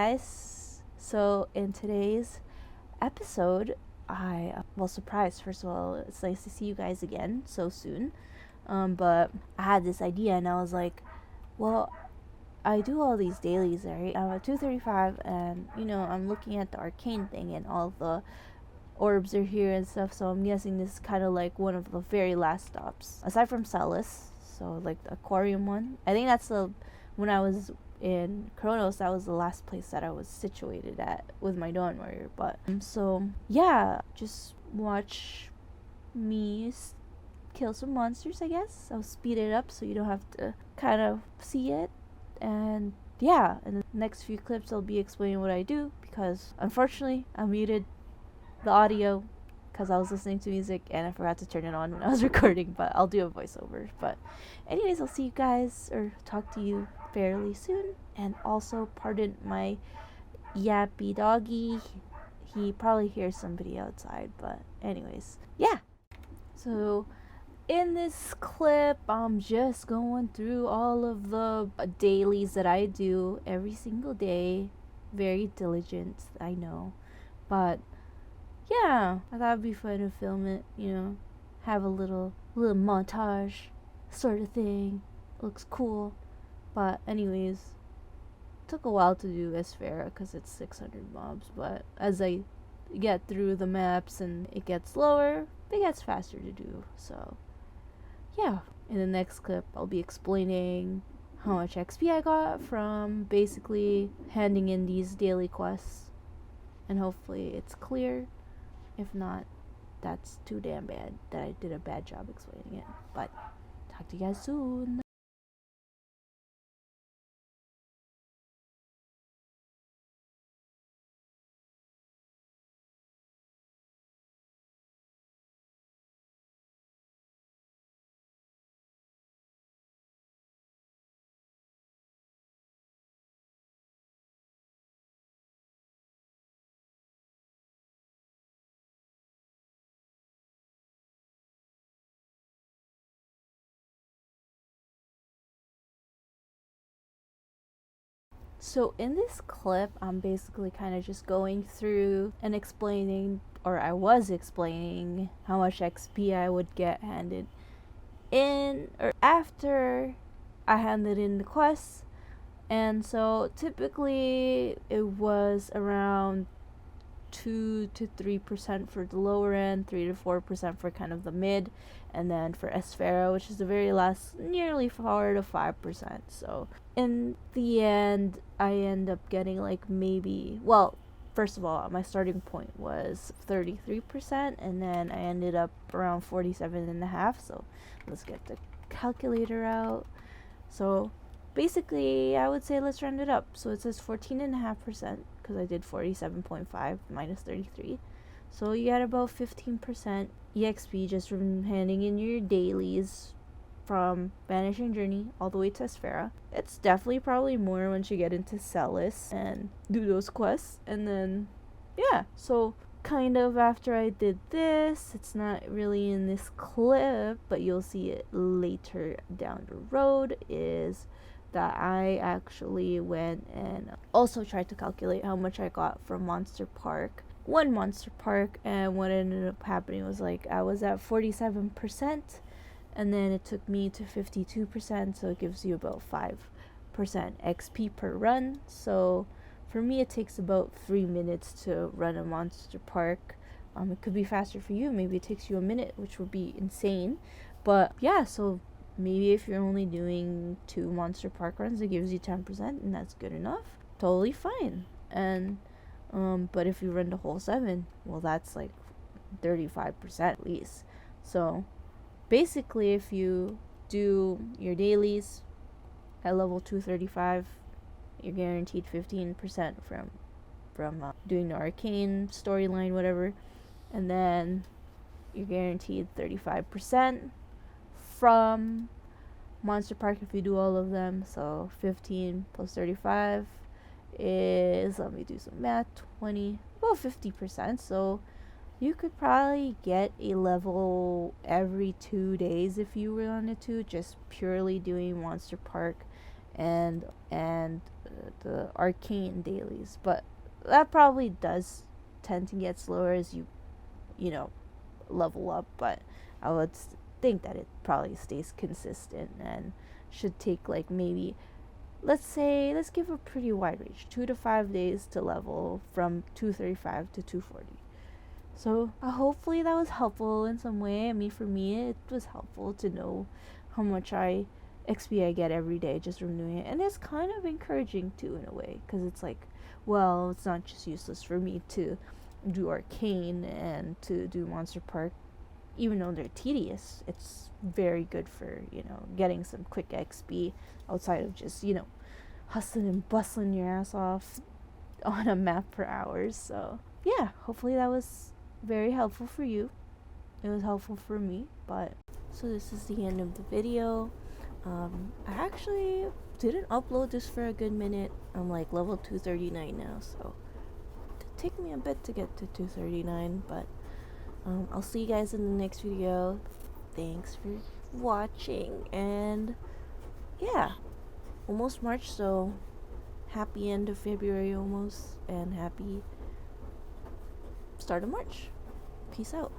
guys. So in today's episode, I well, surprised. First of all, it's nice to see you guys again so soon. But I had this idea, and I was like, well, I do all these dailies, right? I'm at 235, and I'm looking at the arcane thing, and all the orbs are here and stuff. So I'm guessing this is kind of like one of the very last stops, aside from Celis. So like the aquarium one. I think that's the when I was in Kronos, that was the last place that I was situated at with my Dawn Warrior. But so yeah, just watch me kill some monsters, I guess. I'll speed it up so you don't have to kind of see it. And yeah, in the next few clips I'll be explaining what I do, because unfortunately I muted the audio because I was listening to music and I forgot to turn it on when I was recording, but I'll do a voiceover. But anyways, I'll see you guys or talk to you fairly soon. And also, pardon my yappy doggy. He probably hears somebody outside, but anyways, yeah. So in this clip, I'm just going through all of the dailies that I do every single day. Very diligent, I know, but yeah, I thought it'd be fun to film it, have a little montage sort of thing. Looks cool. But anyways, took a while to do Esfera because it's 600 mobs, but as I get through the maps and it gets slower, it gets faster to do. So yeah, in the next clip I'll be explaining how much XP I got from basically handing in these daily quests, and hopefully it's clear. If not, that's too damn bad that I did a bad job explaining it. But talk to you guys soon. So in this clip, I'm basically kind of just going through and explaining, or I was explaining, how much XP I would get handed in or after I handed in the quests. And so typically it was around 2 to 3% for the lower end, 3 to 4% for kind of the mid, and then for Esfera, which is the very last, nearly 4 to 5%. So in the end, I end up getting like maybe, well, first of all, my starting point was 33%, and then I ended up around 47.5%. So let's get the calculator out. So basically, I would say let's round it up. So it says 14.5%, because I did 47.5 minus 33. So you get about 15% EXP just from handing in your dailies from Vanishing Journey all the way to Esfera. It's definitely probably more once you get into Celis and do those quests. And then, yeah, so kind of after I did this, it's not really in this clip, but you'll see it later down the road, is that I actually went and also tried to calculate how much I got from Monster Park, and what ended up happening was like I was at 47%, and then it took me to 52%, so it gives you about 5% XP per run. So for me, it takes about 3 minutes to run a Monster Park. It could be faster for you. Maybe it takes you a minute, which would be insane. But yeah, so maybe if you're only doing 2 Monster Park runs, it gives you 10%, and that's good enough. Totally fine. And but if you run the whole 7, well, that's like 35% at least. So basically, if you do your dailies at level 235, you're guaranteed 15% from doing the arcane storyline, whatever, and then you're guaranteed 35% from Monster Park if you do all of them. So 15 plus 35 is, let me do some math, 20, about 50%. So you could probably get a level every 2 days if you wanted to, just purely doing Monster Park and the arcane dailies, but that probably does tend to get slower as you know level up. But I would think that it probably stays consistent and should take like maybe, let's give a pretty wide range, 2 to 5 days to level from 235 to 240. So hopefully that was helpful in some way. I mean, for me, it was helpful to know how much XP I get every day just from doing it, and it's kind of encouraging too in a way, because it's like, well, it's not just useless for me to do arcane and to do monster park, even though they're tedious. It's very good for getting some quick XP outside of just hustling and bustling your ass off on a map for hours. So yeah, hopefully that was very helpful for you. It was helpful for me. But so this is the end of the video. I actually didn't upload this for a good minute. I'm like level 239 now, so it'll take me a bit to get to 239, but I'll see you guys in the next video. Thanks for watching, and yeah, almost March, so happy end of February almost, and happy start of March. Peace out.